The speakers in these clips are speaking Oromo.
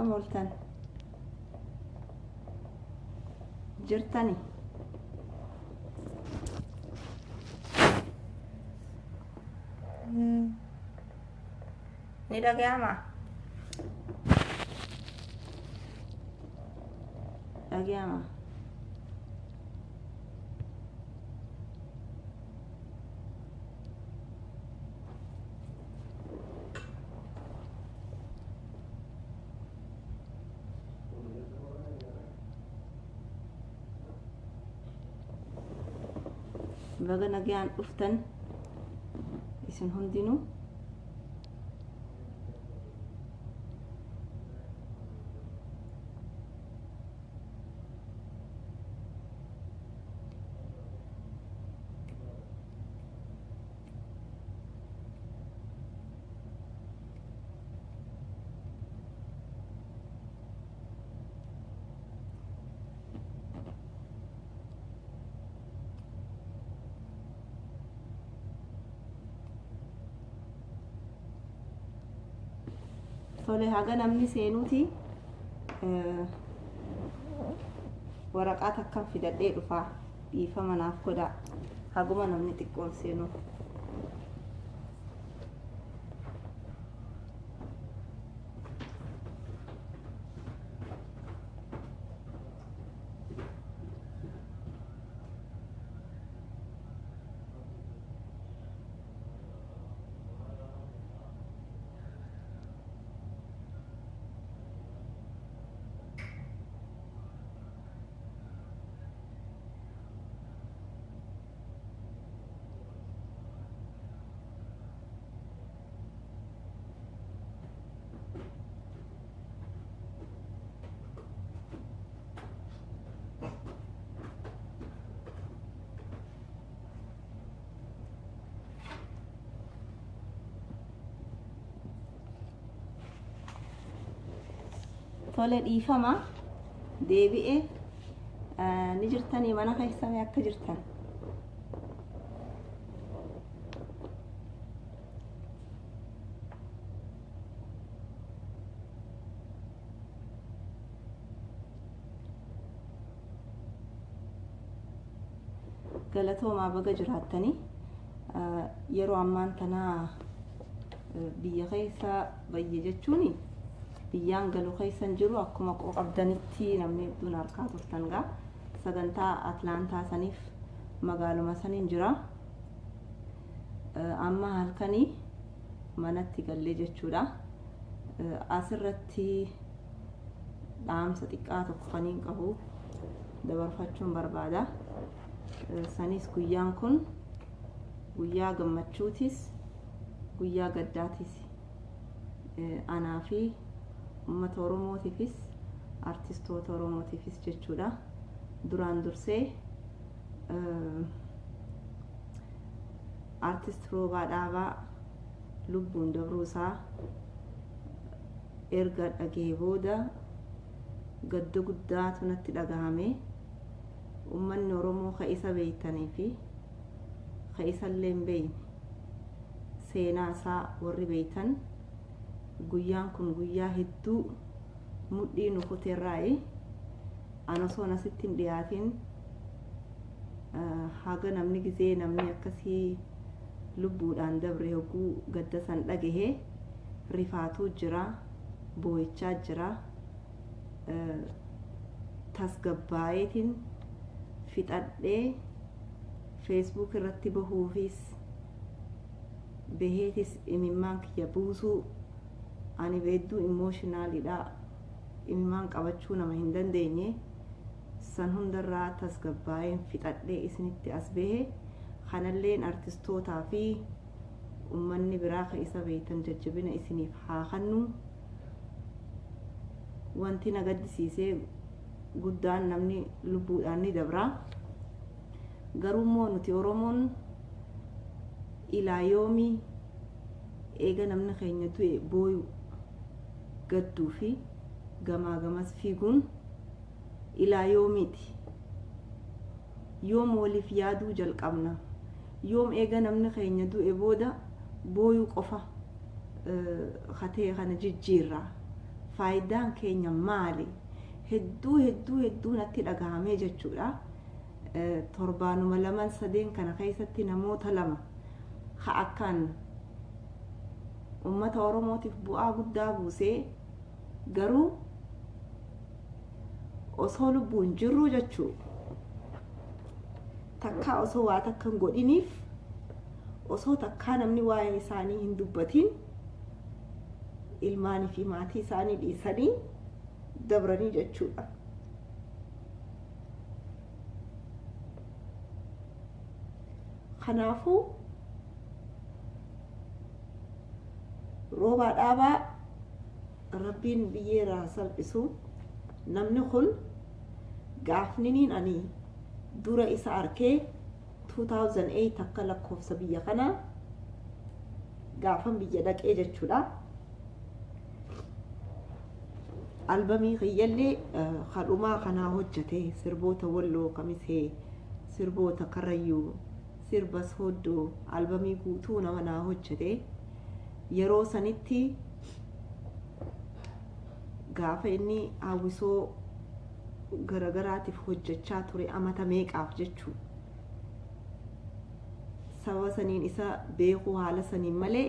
أكم ولتن جرتني Nida gama. أجامع بقى نجيان أفتن اسم هندينو tole haga namni seenuti waraqaat akkam fidadhee dhufaa dhiifama naaf godhaa haguma namni xiqqoon seenu tole dhiifama deebi'e ni jirtanii mana keessanii akka jirtan galatoomaa baga jiraattanii yeroo ammaan tanaa biyya keessa bayye jechuuni biyyaan galuu keessan jiru akkuma qabdanitti namni hedduun harkaa turtan gaa sagantaa Atlaantaa saniif magaaluma saniin jira amma halkanii manatti gallee jechuudha asirratti dhaamsa xiqqaa tokko kaniin qabu dabarfachuun barbaada sanis guyyaan kun guyyaa gammachuutis guyyaa gaddaatis anaa fi ummata Oromootiifis artistoota Oromootiifis jechuudha duraan dursee artist Roobaa Dhaabaa lubbuun dabruusaa erga dhagee booda gadda guddaatu natti dhagahame ummanni Oromoo ka isa beeytanii fi ka isa illee hin beeyne seenaa isaa warri beeytan guyyaan kun guyyaa hedduu mudhii nu kuteerraayi ana osoo asitti hin dhiyaatin haga namni gizee namni akkasii lubbuudhaan dabre hogguu gadda san dhagahee rifaatuu jira boo'ichaa jira tasgabbaayeetiin fixadhee Facebook irratti bahuufis beheetis imimmaan kiyya buusuu ani beedduu emotionalidha imimmaan qabachuu nama hin dandeenye san hundarraa tasgabbaa'een fixadhee isinitti as bahe kanalleen artistootaa fi ummanni biraa ka isa beeytan jajjabina isiniif haa kennu wanti na gaddisiisee guddaan namni lubbuudhaan ni dabra garummoo nuti Oromoon ilaa yoomii eega namni keenya du'e booyu gadduu fi gamaa gamas fiiguun ilaa yoomiiti yoom waliif yaaduu jalqabna yoom eega namni keenya du'e booda booyuu qofa hatee kana jijjiirra faayidaan keenya maali hedduu natti dhagahamee jechuudha. Torbaanuma laman sadeen kana keessatti namoota lama akkaan ummata Oromootiif bu'aa guddaa buusee garuu osoo lubbuun jirru jechuu takkaa osoo waa takka hin godhiniif osoo takkaa namni waa'ee isaanii hin dubbatiin ilmaanii fi maatii isaanii dhiisanii dabranii jechuudha. Kanaafuu roobaa dhaabaa rabbiin biyyeerraa salphisu. Namni kun gaafniniin ani dura isa arkee 2008 akka lakkoofsa biyya kana gaafan biyya dhaqee jechuudha. Albamii kiyyallee kadhumaa kanaa hojjate sirboota Walloo Kamisee, sirboota Karrayyuu, sirba Sooddoo albamii guutuu nama hojjate. Yeroo sanitti gaafa inni hawwisoo garagaraatiif hojjechaa ture amata meeqaaf jechuu sababa saniin isa beekuu haala saniin malee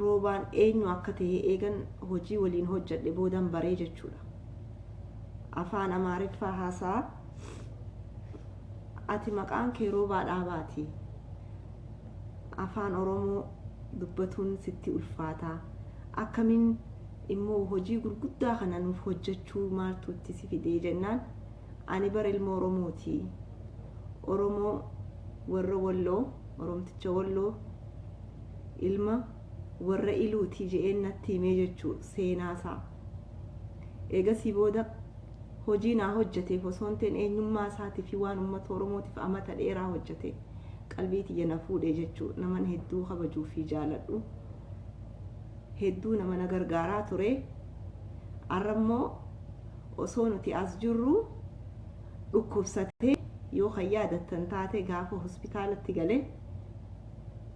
roobaan eenyu akka ta'e eegan hojii waliin hojjedhe boodan baree jechuudha. Afaan Amaariffaa haasaa ati maqaan kee roobaa dhaabaati, afaan Oromoo dubbatuun sitti ulfaataa, akkamiin immoo hojii gurguddaa kana nuuf hojjechuu maaltu itti si fidee jennaan ani bara ilma Oromooti. Oromoo warra Walloo, Oromticha Walloo ilma warra Iluuti je'een natti himee jechuu seenaasaa. Eegasii booda hojii naa hojjeteef osoon ta'in eenyummaa isaatii fi waan uummata Oromootiif amata dheeraa hojjete qalbii tiyya na fuudhee jechuu. Naman hedduu kabajuu fi jaaladhu. Hedduu nama na gargaaraa ture. Arrammoo osoo nuti as jirru dhukkubsatee yoo kan yaadattan taate gaafa hospitaalatti galee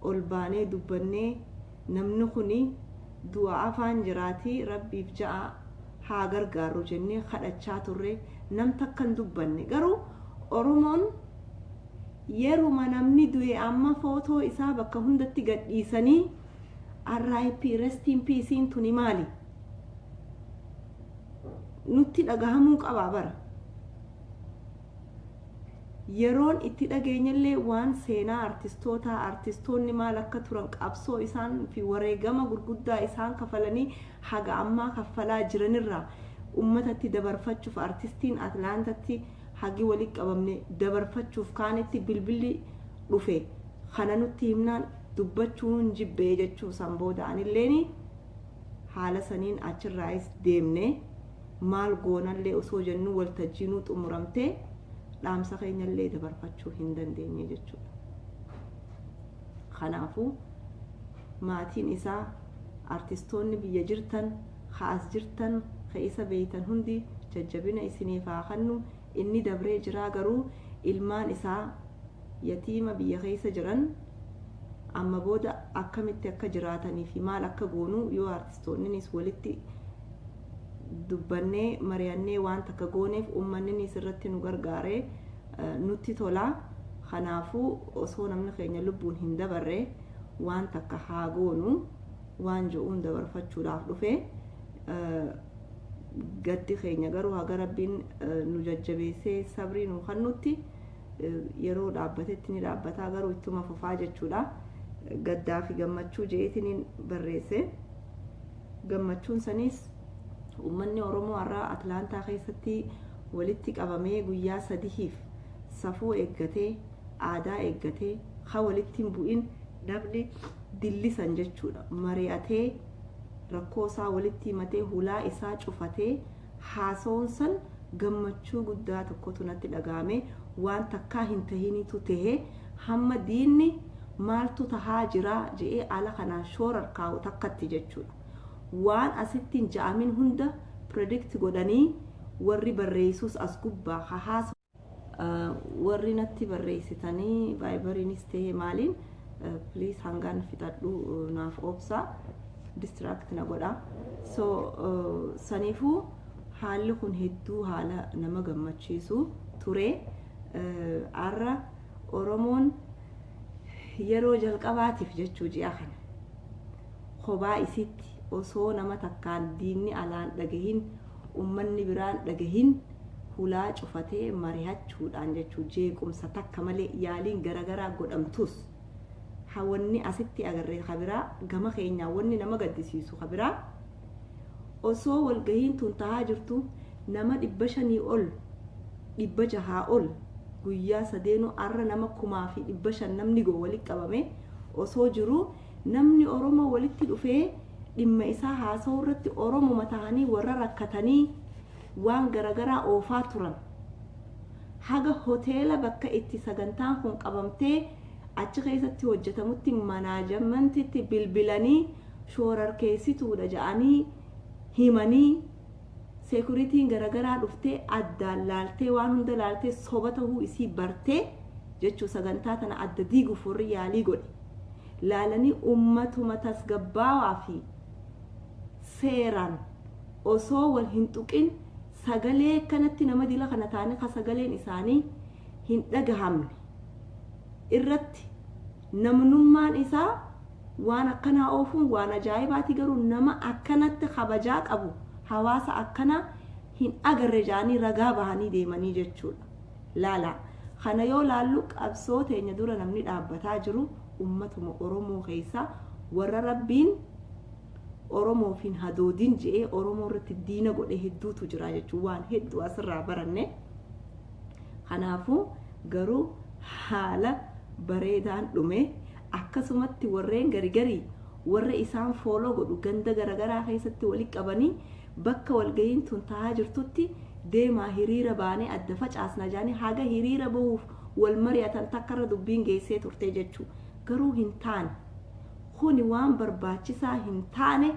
ol baanee dubbannee namni kuni du'a afaan jiraatii rabbiif ja'a haa gargaaru jennee kadhachaa turre. Nam takka hin dubbanne garuu Oromoon yeruma namni du'e amma footoo isaa bakka hundatti gadhiisanii RIP rest in peace tuni maali nutti dhagahamuu qabaa bara. Yeroon itti dhageenyallee waan seenaa artistoonni maal akka turan qabsoo isaan fi wareegama gurguddaa isaan kafalanii haga ammaa kaffalaa jiranirraa ummatatti dabarfachuuf artistiin Atlaantatti hagi waliin qabamne dabarfachuuf kaanitti bilbilli dhufe kana nutti himnaan dubbachuun jibbee jechuu san booda anilleeni haala saniin achirraayis deemne maal goonallee osoo jennu waltajjiinuu xumuramtee dhaamsa keenyallee dabarfachuu hin dandeenye jechuudha. Kanaafuu maatiin isaa artistoonni biyya jirtan haas jirtan isa beeytan hundi jajjabina isiniif haa kennu. Inni dabree jiraa garuu ilmaan isaa yatiima biyya keessa jiran amma booda akkamitti akka jiraatanii fi maal akka goonuu yoo artistoonnis walitti dubbannee mari'annee waan takka gooneef uummannis irratti nu gargaaree nutti tola. Kanaafuu osoo namni keenya lubbuun hin dabarre waan takka haa goonu waan je'uun dabarfachuudhaaf dhufe. Gaddi keenya garuu haga rabbiin nu jajjabeessee sabrii nu kennutti yeroo dhaabbatetti ni dhaabbataa garuu ittuma fufaa jechuudha. Gaddaa fi gammachuu je'eetiin barreesse. Gammachuun sanis uummanni Oromoo har'a Atlaantaa keessatti walitti qabamee guyyaa sadiif safuu eeggatee aadaa eeggatee ha walitti hin bu'in namni dillisan jechuudha. Mari'atee rakkoo isaa walitti himatee hulaa isaa cufatee haasawoon san gammachuu guddaa tokkotu natti dhagahame. Waan takkaa hin tahinitu tahee hamma diinni maaltu tahaa jira je'ee ala kanaan shoorar kaa'u takkatti jechuudha. Waan asitti hin ja'amin hunda predict godhanii warri barreessus as gubbaa hahaasa warri natti barreessitanii vaayibariinis ta'ee maaliin please hangaan fixadhu naaf obsa. distract na godha. So saniifuu haalli kun hedduu haala nama gammachiisu ture. Arra Oromoon yeroo jalqabaatiif jechuu ji'a kana kophaa isitti osoo nama takkaan diinni alaan dhagahin ummanni biraan dhagahin hulaa cufatee mari'achuudhaan jechuu jeequmsa takka malee yaaliin garagaraa godhamtus hawanni asitti agarree kabiraa gama keenyaa wanni nama gaddisiisu kabiraa osoo walgahiin tun tahaa jirtu nama 500 ol 600 ol guyyaa sadeenuu arra nama 1500 namni goo walitti qabame osoo jiru namni Oromoo walitti dhufee dhimma isaa haasa'u irratti Oromoo mataanii warra rakkatanii waan garagaraa oofaa turan haga hoteela bakka itti sagantaan kun qabamtee achi keessatti hojjetamutti manaajamantitti bilbilanii shoorarkeessituudha jedhanii himanii security'n garagaraa dhuftee addaan laaltee waan hunda laaltee soba ta'uu isii bartee jechuu sagantaa tana adda diiguuf warri yaalii godhe laalanii ummatuma tasgabbaawaa fi seeraan osoo wal hin tuqin sagalee kanatti nama dila kana taane ka sagaleen isaanii hin dhagahamne irratti namnummaan isaa waan akkanaa oofuun waan ajaa'ibaati. Garuu nama akkanatti kabajaa qabu hawaasa akkana hin agarre jaanii ragaa bahanii deemanii jechuudha. Laala kana yoo laallu qabsoo teenya dura namni dhaabbataa jiru ummatuma Oromoo keessa warra Rabbiin Oromoofiin hadoodin je'ee Oromoo irratti diina godhe hedduutu jira jechuun waan hedduu asirraa baranne. Kanaafuu garuu haala bareedaan dhume akkasumatti warreen garigarii warra isaan fooloo godhu ganda garagaraa keessatti walitti qabanii bakka walgahiin tun tahaa jirtutti deemaa hiriira baanee adda facaasna jaanii haga hiriira bahuuf wal mari'atan takkarra dubbiin geessee turte jechuu. Garuu hin taane kuni waan barbaachisaa hin taane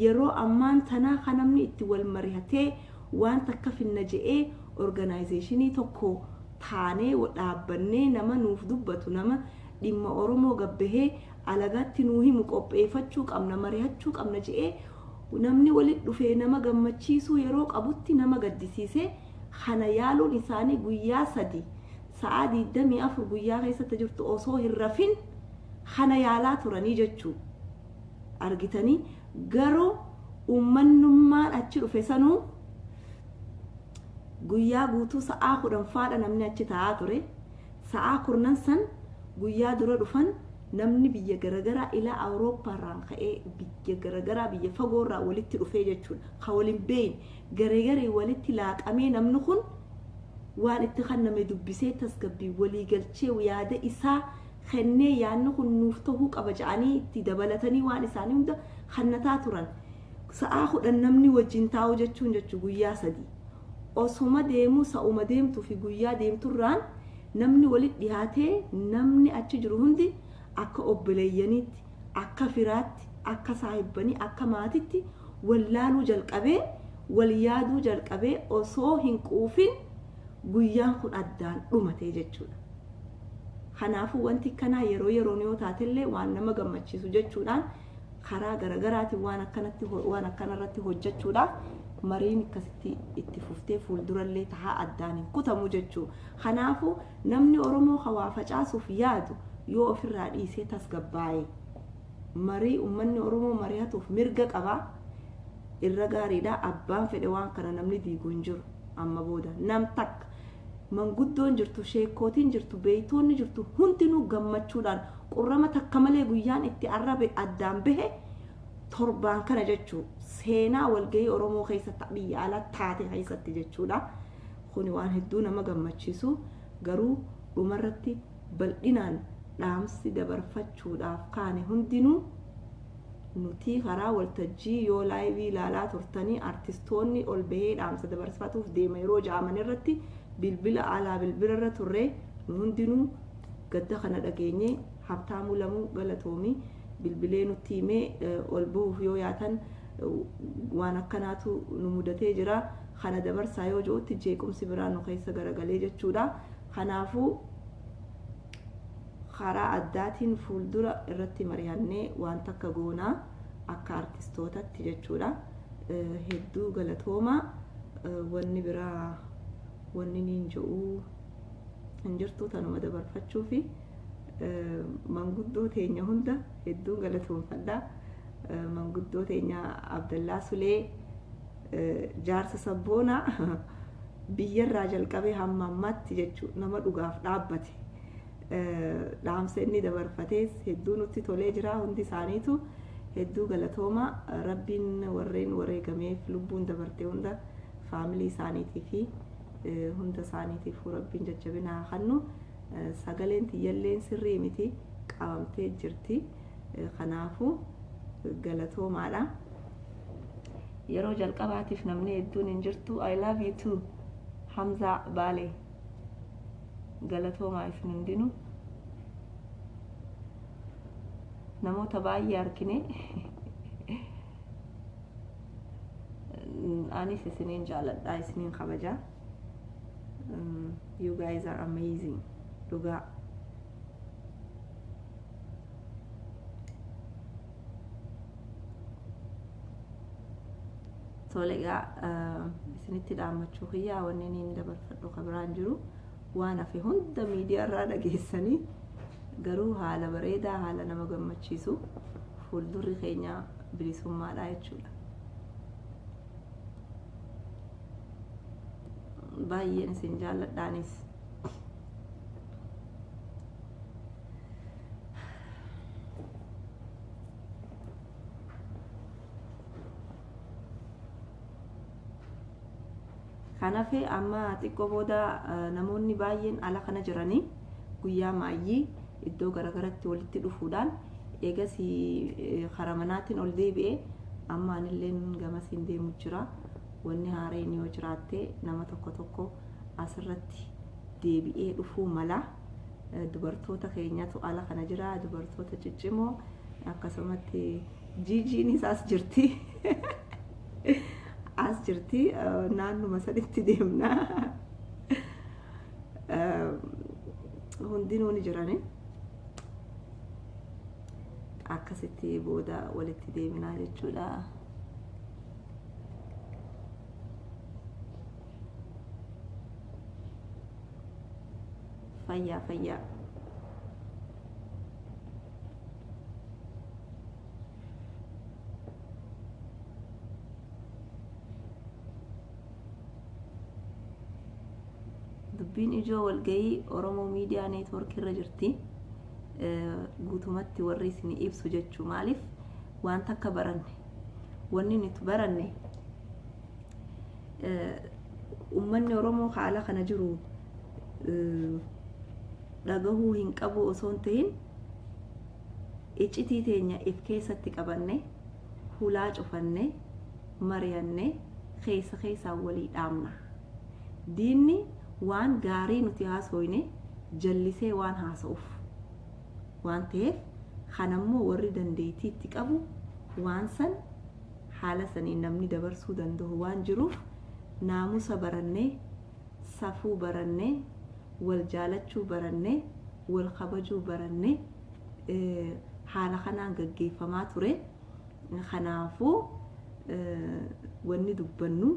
yeroo ammaan tanaa kan namni itti wal mari'atee waan takka finna je'ee organizationii tokko taanee dhaabbannee nama nuuf dubbatu nama dhimma Oromoo gabbahee alagaatti nuu himu qopheeffachuu qabna mari'achuu qabna je'ee namni walitti dhufee nama gammachiisuu yeroo qabutti nama gaddisiisee kana yaaluun isaanii guyyaa 3 sa'a 24 guyyaa keessatti jirtu osoo hin rafin kana yaalaa turanii jechuu argitanii. Garuu ummannummaan achi dhufe sanuu guyyaa guutuu sa'a 10 faadha namni achi taa'aa ture. Sa'a 10 san guyyaa dura dhufan namni biyya garagaraa ila Awurooppaarraan ka'ee biyya garagaraa biyya fagoorraa walitti dhufee jechuudha. Ka waliin beeyin garagarii walitti laaqamee namni kun waan itti kanname dubbisee tasgabbii walii galchee yaada isaa kennee yaanni kun nuuf ta'uu qaba jedhanii itti dabalatanii waan isaanii hunda kannataa turan. Sa'a 10 namni wajjin taa'u jechuun guyyaa 3 osuma deemu sa'uma deemtuu fi guyyaa deemturraan namni walitti dhiyaatee namni achi jiru hundi akka obboleeyyaniitti akka firaatti akka saahibbanii akka maatitti wallaaluu jalqabee wal yaaduu jalqabee osoo hin quufin guyyaan kun addaan dhumatee jechuudha. Kanaafuu wanti kanaa yeroo yoo taatellee waan nama gammachiisu jechuudhaan karaa garagaraatiin waan akkanarratti hojjechuudha. Mariin akkasitti itti fuftee fuuldurallee tahaa addaan hin kutamu jechuu. Kanaafuu namni Oromoo hawaa facaasuuf yaadu yoo ofirraa dhiisee tasgabbaa'ee marii ummanni Oromoo mari'atuuf mirga qaba irra gaariidha. Abbaan fedhe waan kana namni diiguu hin jiru. Amma booda nam takka manguddoon jirtu sheekootiin jirtu beeytoonni jirtu hundinuu gammachuudhaan qurrama takka malee guyyaan itti arrabe addaan bahe torbaan kana jechuu seenaa walgahii Oromoo keessatti biyya alaa taate keessatti jechuudha. Kuni waan hedduu nama gammachiisu. Garuu dhumarratti bal'inaan dhaamsi dabarfachuudhaaf kaane hundinuu nuti karaa waltajjii yoo laayivii ilaalaa turtanii artistoonni ol bahee dhaamsa dabarfatuuf deema yeroo ja'aman irratti bilbila alaa bilbila irra turre nu hundinuu gadda kana dhageenye Habtaamuu Lamuu Galatoomii bilbilee nutti himee ol bahuuf yoo yaatan waan akkanaatu nu mudatee jira. Kana dabarsaa yoo jirutti jeequmsi biraan nu keessa garagalee jechuudha. Kanaafuu karaa addaatiin fuuldura irratti mari'annee waan takka goonaa akka artistootatti jechuudha. Hedduu galatooma. Wanni biraa wanni niin jedhu hin jirtu tanuma dabarfachuu fi manguddoo teenya hunda hedduu galatoomfadha. Manguddoo teenya Abdallaa Sulee jaarsa sabboonaa biyyarraa jalqabee hamma ammaatti jechuudha nama dhugaaf dhaabbate. Dhaamsa inni dabarfatees hedduu nutti tolee jira. Hundi isaaniitu hedduu galatooma. Rabbiin warreen wareegameef lubbuun dabarte hunda faamilii isaaniitii fi hunda isaaniitiif Rabbiin jajjabina haa kennu. Sagaleen tiyyalleen sirrii miti qabamtee jirti. Kanaafuu galatoomaadha. Yeroo jalqabaatiif namni hedduun hin jirtu. I love you too Hamza Baalee. Galatoomaa isin hundinuu. Namoota baay'ee argine. Anis isiniin jaaladha, isiniin kabaja. You guys are amazing. Dhugaa. Tolegaa isinitti dhaammachuu kiyyaa wanni niin dabarfadhu kabiraan jiru. Waan hafe hunda miidiyaa irraa dhageessanii garuu haala bareedaa haala nama gammachiisu fuuldurri keenya bilisummaadha jechuudha. Baay'een isin jaalladhaanis. Kanaaf amma xiqqoo booda namoonni baay'een ala kana jiranii guyyaa maayyii iddoo garagaraatti walitti dhufuudhaan eegas karaa manaatiin ol deebi'ee amma anilleen gamasiin deemu jira. Wanni haareen yoo jiraatte nama tokko tokko asirratti deebi'ee dhufuu mala. Dubartoota keenyatu ala kana jira. Dubartoota ciccimoo akkasumatti jiijiin isaas jirti. As jirti naannuma saditti deemna. Hundinuu ni jirani. Akkasitti booda walitti deemna jechuudha. Fayyaa. Dubbiin ijoo walgahii Oromoo Miidiyaa Neetwoork irra jirti. Guutumatti warri isin ibsu jechuu maaliif waan takka baranne wanni nuti baranne ummanni Oromoo haala kana jiru dhagahuu hin qabu osoo hin ta'in iccitii teenya if keessatti qabanne hulaa cufanne mari'anne keessa walii dhaamna. Diinni waan gaarii nuti haasoyne jallisee waan haasa'uuf waan ta'eef kanammoo warri dandeettiitti qabu waan san haala saniin namni dabarsuu danda'u waan jiruuf naamusa barannee safuu barannee wal jaalachuu barannee wal kabajuu barannee haala kanaan gaggeeffamaa ture. Kanaafuu wanni dubbannu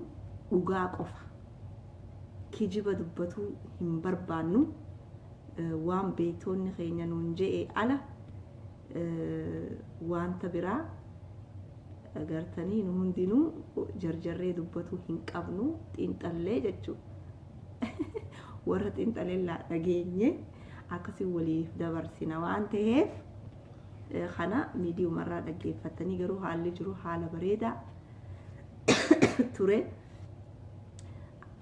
dhugaa qofa. Kijiba dubbatu hin barbaannu. Waan beektonni keenya nuun je'e ala wanta biraa agartanii nu hundinuu jarjarree dubbatu hin qabnu. Xiinxallee jechuudha. Warra xiinxaleellaa dhageenye akkasii waliif dabarsina waan ta'eef kana miidiyuumarraa dhaggeeffatanii garuu haalli jiru haala bareedaa ture.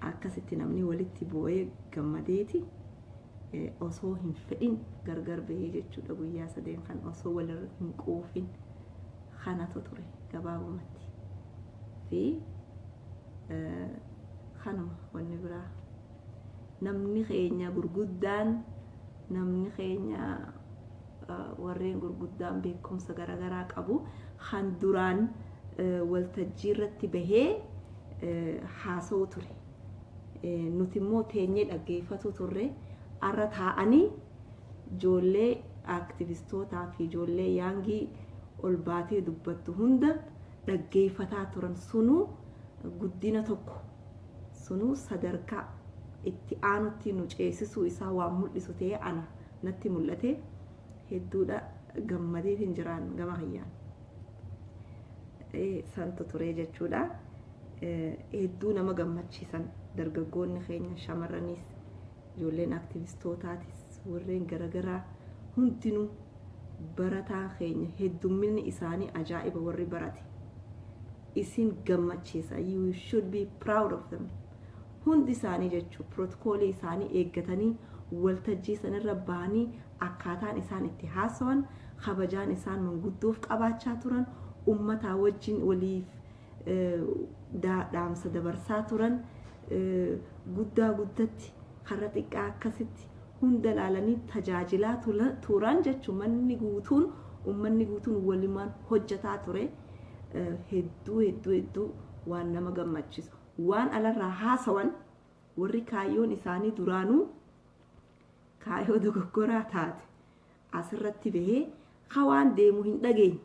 Akkasitti namni walitti bu'ee gammadeeti osoo hin fedhin gargar bahee jechuudha. Guyyaa sadeen kan osoo walirra hin quufin kanatu ture gabaabumatti fi kanuma wanni biraa namni keenya gurguddaan namni keenya warreen gurguddaan beekumsa garagaraa qabu kan duraan waltajjii irratti bahee haasa'u ture. Nuti immoo teenyee dhaggeeffatu turre. Arra taa'anii ijoollee aktivistootaa fi ijoollee yaangii ol baatee dubbattu hunda dhaggeeffataa turan sunuu guddina tokko sunuu sadarkaa itti aanutti nu ceesisuu isaa waan mul'isu ta'ee ana natti mul'ate hedduudha gammadeetiin jiraan gama hayyaan santu turee jechuudha hedduu nama gammachiisan dargaggoonni keenya shamarraniis ijoolleen aktivistootaatis warreen garagaraa hundinuu barataa keenya heddumminni isaanii ajaa'iba warri barate isin gammachiisa you should be proud of them hundi isaanii jechuu protokoolee isaanii eeggatanii waltajjii sanirra bahanii akkaataan isaan itti haasawan kabajaan isaan manguddoof qabaachaa turan ummataa wajjin waliif dhaamsa dabarsaa turan guddaa guddatti karra xiqqaa akkasitti hunda laalanii tajaajilaa turan jechuun ummanni guutuun walimaan hojjetaa ture hedduu waan nama gammachiisu waan alarraa haasawan warri kaayyoon isaanii duraanuu kaayyoo dogoggoraa taate asirratti bahee hawaan deemu hin dhageenye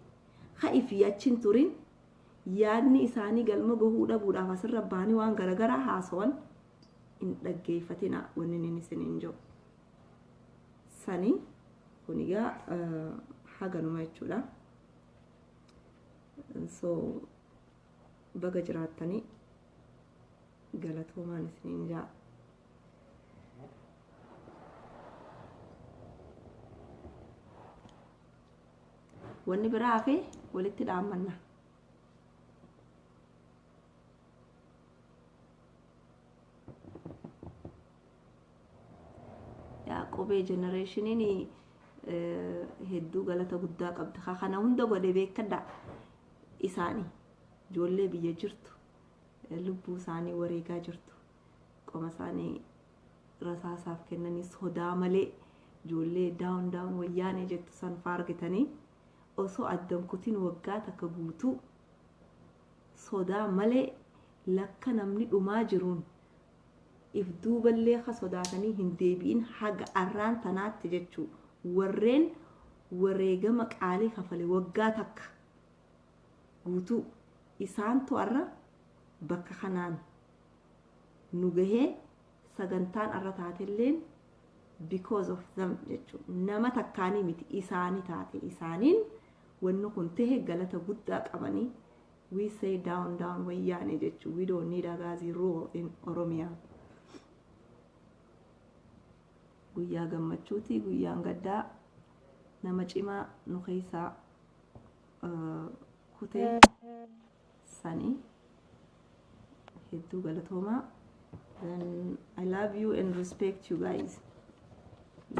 ha'ifi achiin turin yaadni isaanii galma gahuu dhabuudhaaf asirra baanii waan garagaraa haasawan hin dhaggeeffatina wanni inni isiniin jiru sanii kun egaa haganuma jechuudha so baga jiraattanii galatoomaan isiniin jaa wanni biraa hafe walitti dhaammanna qobee generationiin hedduu galata guddaa qabdi kana hunda godhe beekadha isaanii ijoollee biyya jirtu lubbuu isaanii wareegaa jirtu qoma isaanii rasaasaaf kennanii sodaa malee ijoollee daawun wayyaanee jettu san argitanii osoo addan kutiin waggaa takka guutuu sodaa malee lakka namni dhumaa jiruun if duuballee ka sodaatanii hin deebi'in haga arraan tanaatti jechuu warreen wareegama qaalii kafale waggaa takka guutuu isaantu arra bakka kanaan nu gahee sagantaan arra taatelleen because of them jechuu nama takkaanii miti isaanii taate isaaniin wanni kun ta'e galata guddaa qabanii we say down wayyaane jechuu we don't need a gazi rule in Oromia guyyaa gammachuuti guyyaan gaddaa nama cimaa nu keessaa kutee sanii hedduu galatoomaa then I love you and respect you guys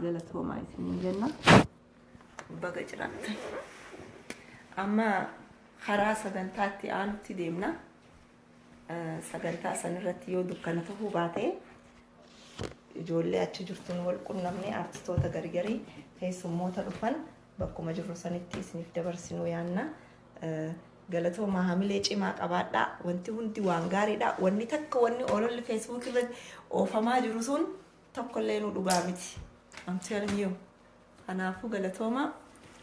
galatoomaa isiniin jenna baga jiraattan amma karaa sagantaatti aanutti deemna sagantaa sanirratti yoo dukkana ta'uu baate ijoollee achi jirtuun wal qunnamnee artistoota gargarii keessummoota dhufan bakkuma jirru sanitti isiniif dabarsinu yaanna galatoomaa hamilee cimaa qabaadhaa wanti hundi waan gaariidha wanni takka wanni ololli Facebook irratti oofamaa jiru sun tokkollee nu dhugaa miti I'm telling you kanaafuu galatoomaa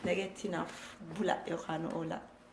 nageettinaaf bula yookaan oola